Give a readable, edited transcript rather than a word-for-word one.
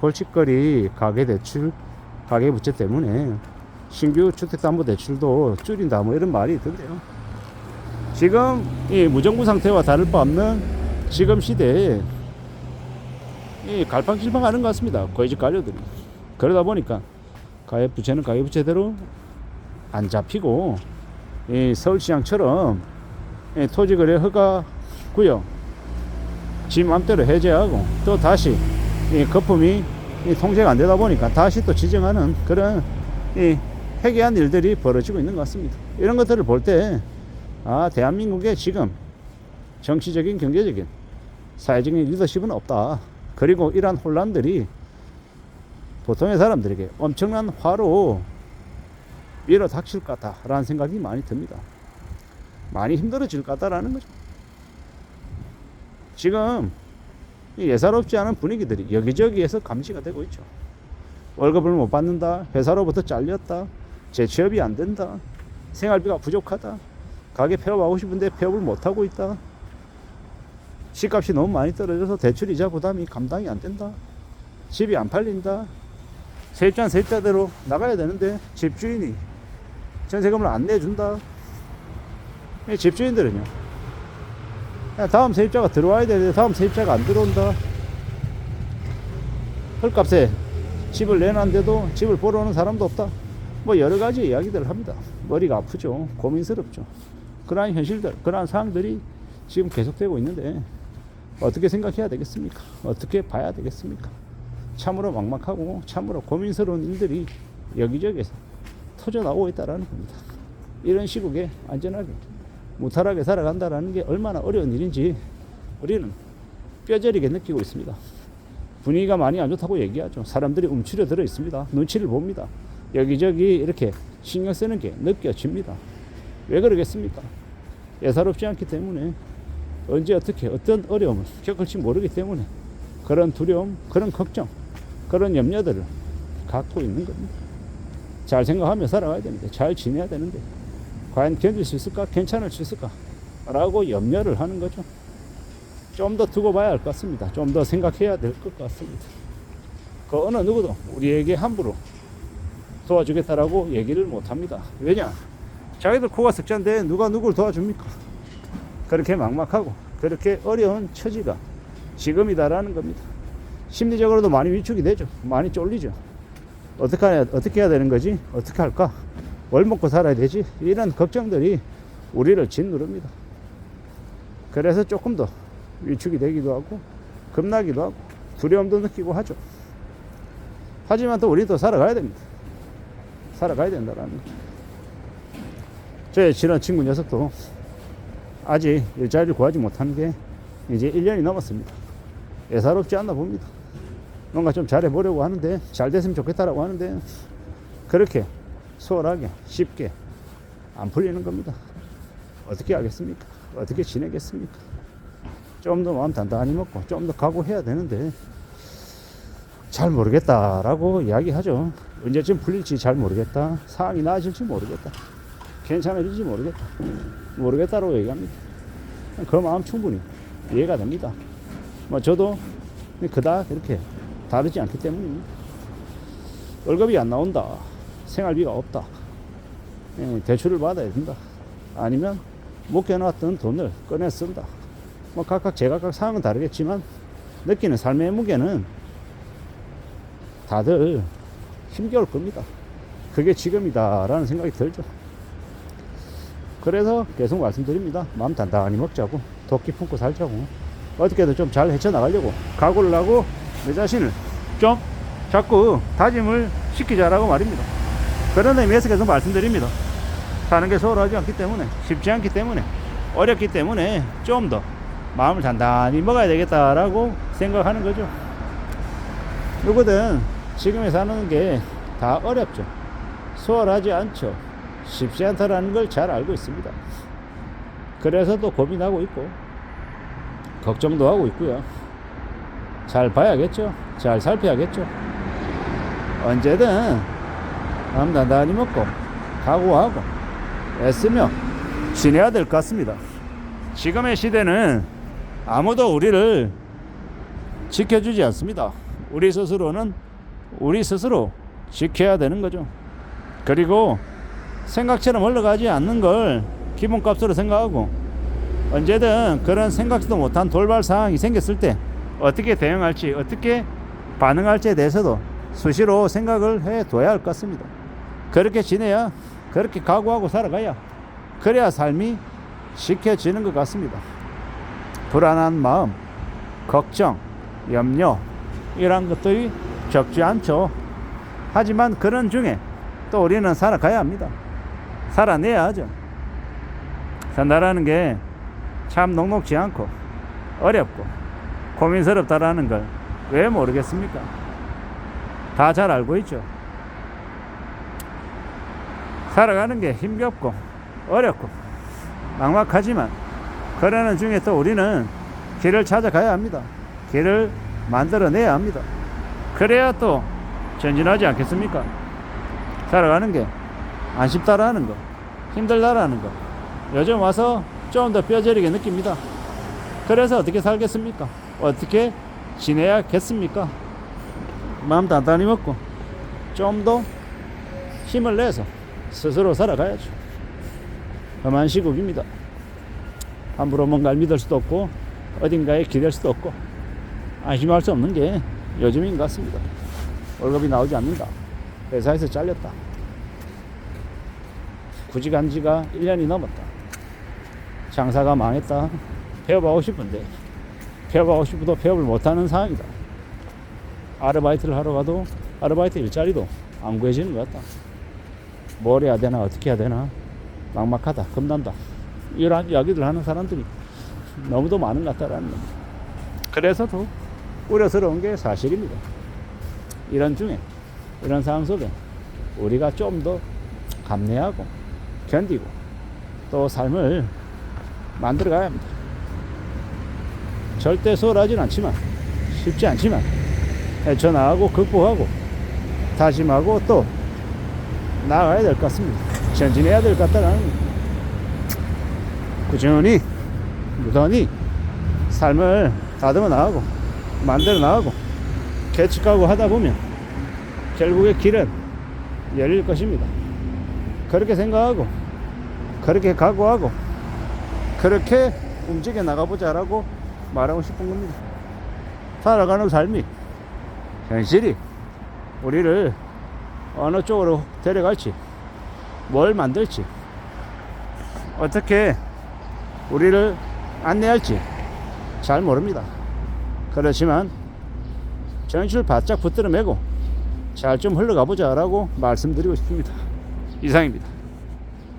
골칫거리 가계대출, 가계부채 때문에 신규 주택담보대출도 줄인다 뭐 이런 말이 있던데요. 지금 이 무정부 상태와 다를 바 없는 지금 시대에 이 갈팡질팡하는 것 같습니다. 거짓 관료들이. 그러다 보니까 가계부채는 가계부채대로 안 잡히고, 이 서울시장처럼 이 토지거래 허가 구역 지 맘대로 해제하고 또 다시 이 거품이 통제가 안 되다 보니까 다시 또 지정하는 그런 이 회개한 일들이 벌어지고 있는 것 같습니다. 이런 것들을 볼 때 대한민국에 지금 정치적인, 경제적인, 사회적인 리더십은 없다. 그리고 이러한 혼란들이 보통의 사람들에게 엄청난 화로 밀어 닥칠 것 같다라는 생각이 많이 듭니다. 많이 힘들어질 것 같다라는 거죠. 지금 예사롭지 않은 분위기들이 여기저기에서 감지가 되고 있죠. 월급을 못 받는다, 회사로부터 잘렸다, 재취업이 안 된다, 생활비가 부족하다, 가게 폐업하고 싶은데 폐업을 못하고 있다, 집값이 너무 많이 떨어져서 대출이자 부담이 감당이 안 된다, 집이 안 팔린다, 세입자는 세입자대로 나가야 되는데 집주인이 전세금을 안 내준다. 집주인들은요, 다음 세입자가 들어와야 되는데 다음 세입자가 안 들어온다. 헐값에 집을 내놨는데도 집을 보러 오는 사람도 없다. 뭐 여러 가지 이야기들을 합니다. 머리가 아프죠. 고민스럽죠. 그러한 현실들, 그러한 상황들이 지금 계속되고 있는데 어떻게 생각해야 되겠습니까? 어떻게 봐야 되겠습니까? 참으로 막막하고 참으로 고민스러운 일들이 여기저기에서 터져 나오고 있다는 겁니다. 이런 시국에 안전하게 무탈하게 살아간다는 게 얼마나 어려운 일인지 우리는 뼈저리게 느끼고 있습니다. 분위기가 많이 안 좋다고 얘기하죠. 사람들이 움츠려 들어 있습니다. 눈치를 봅니다. 여기저기 이렇게 신경 쓰는 게 느껴집니다. 왜 그러겠습니까? 예사롭지 않기 때문에, 언제 어떻게 어떤 어려움을 겪을지 모르기 때문에 그런 두려움, 그런 걱정, 그런 염려들을 갖고 있는 겁니다. 잘 생각하며 살아가야 됩니다. 잘 지내야 되는데 과연 견딜 수 있을까? 괜찮을 수 있을까? 라고 염려를 하는 거죠. 좀 더 두고 봐야 할 것 같습니다. 좀 더 생각해야 될 것 같습니다. 그 어느 누구도 우리에게 함부로 도와주겠다라고 얘기를 못 합니다. 왜냐? 자기들 코가 석자인데 누가 누굴 도와줍니까? 그렇게 막막하고 그렇게 어려운 처지가 지금이다라는 겁니다. 심리적으로도 많이 위축이 되죠. 많이 쫄리죠. 어떻게 해야 되는 거지? 어떻게 할까? 뭘 먹고 살아야 되지? 이런 걱정들이 우리를 짓누릅니다. 그래서 조금 더 위축이 되기도 하고 겁나기도 하고 두려움도 느끼고 하죠. 하지만 또 우리도 살아가야 됩니다. 살아가야 된다라는 거죠. 저의 친한 친구 녀석도 아직 일자리를 구하지 못한 게 이제 1년이 넘었습니다. 예사롭지 않나 봅니다. 뭔가 좀 잘해보려고 하는데, 잘 됐으면 좋겠다라고 하는데 그렇게 수월하게 쉽게 안 풀리는 겁니다. 어떻게 하겠습니까? 어떻게 지내겠습니까? 좀 더 마음 단단히 먹고 좀 더 각오해야 되는데 잘 모르겠다라고 이야기하죠. 언제쯤 풀릴지 잘 모르겠다. 상황이 나아질지 모르겠다. 괜찮아질지 모르겠다라고 얘기합니다. 그 마음 충분히 이해가 됩니다. 뭐 저도 그닥 이렇게 다르지 않기 때문입니다. 월급이 안 나온다, 생활비가 없다, 대출을 받아야 된다, 아니면 묶여놨던 돈을 꺼내 쓴다. 뭐 각각 제각각 상황은 다르겠지만 느끼는 삶의 무게는 다들 힘겨울 겁니다. 그게 지금이다라는 생각이 들죠. 그래서 계속 말씀드립니다. 마음 단단히 먹자고, 도끼 품고 살자고, 어떻게든 좀 잘 헤쳐나가려고 각오를 하고 내 자신을 좀 자꾸 다짐을 시키자라고 말입니다. 그런 의미에서 계속 말씀드립니다. 사는 게 소홀하지 않기 때문에, 쉽지 않기 때문에, 어렵기 때문에 좀 더 마음을 단단히 먹어야 되겠다라고 생각하는 거죠. 누구든 지금에 사는 게 다 어렵죠. 수월하지 않죠. 쉽지 않다라는 걸 잘 알고 있습니다. 그래서 또 고민하고 있고 걱정도 하고 있고요. 잘 봐야겠죠. 잘 살펴야겠죠. 언제든 마음 단단히 먹고 각오하고 애쓰며 지내야 될 것 같습니다. 지금의 시대는 아무도 우리를 지켜주지 않습니다. 우리 스스로는 우리 스스로 지켜야 되는 거죠. 그리고 생각처럼 흘러가지 않는 걸 기본값으로 생각하고, 언제든 그런 생각지도 못한 돌발 상황이 생겼을 때 어떻게 대응할지, 어떻게 반응할지에 대해서도 수시로 생각을 해둬야 할 것 같습니다. 그렇게 지내야, 그렇게 각오하고 살아가야, 그래야 삶이 지켜지는 것 같습니다. 불안한 마음, 걱정, 염려, 이런 것들이 적지 않죠. 하지만 그런 중에 또 우리는 살아가야 합니다. 살아내야 하죠. 산다라는 게 참 녹록지 않고 어렵고 고민스럽다라는 걸 왜 모르겠습니까? 다 잘 알고 있죠. 살아가는 게 힘겹고 어렵고 막막하지만, 그러는 중에 또 우리는 길을 찾아가야 합니다. 길을 만들어내야 합니다. 그래야 또 전진하지 않겠습니까? 살아가는 게 안 쉽다라는 거, 힘들다라는 거 요즘 와서 좀 더 뼈저리게 느낍니다. 그래서 어떻게 살겠습니까? 어떻게 지내야겠습니까? 마음 단단히 먹고 좀 더 힘을 내서 스스로 살아가야죠. 험한 시국입니다. 함부로 뭔가를 믿을 수도 없고 어딘가에 기댈 수도 없고 안심할 수 없는 게 요즘인 것 같습니다. 월급이 나오지 않는다, 회사에서 잘렸다, 구직 한 지가 1년이 넘었다, 장사가 망했다, 폐업하고 싶은데 폐업하고 싶어도 폐업을 못하는 상황이다. 아르바이트를 하러 가도 아르바이트 일자리도 안 구해지는 것 같다. 뭘 해야 되나, 어떻게 해야 되나, 막막하다, 겁난다, 이런 이야기들 하는 사람들이 너무도 많은 것 같다라는 겁니다. 그래서 더 우려스러운 게 사실입니다. 이런 중에, 이런 상황 속에 우리가 좀 더 감내하고 견디고 또 삶을 만들어 가야 합니다. 절대 수월하진 않지만, 쉽지 않지만 헤쳐나가고 극복하고 다짐하고 또 나아가야 될 것 같습니다. 전진해야 될 것 같다는, 꾸준히 무던히 삶을 다듬어 나가고 만들어 나가고 개척하고 하다 보면 결국에 길은 열릴 것입니다. 그렇게 생각하고 그렇게 각오하고 그렇게 움직여 나가보자라고 말하고 싶은 겁니다. 살아가는 삶이, 현실이 우리를 어느 쪽으로 데려갈지, 뭘 만들지, 어떻게 우리를 안내할지 잘 모릅니다. 그렇지만 정신을 바짝 붙들어 매고 잘 좀 흘러가 보자라고 말씀드리고 싶습니다. 이상입니다.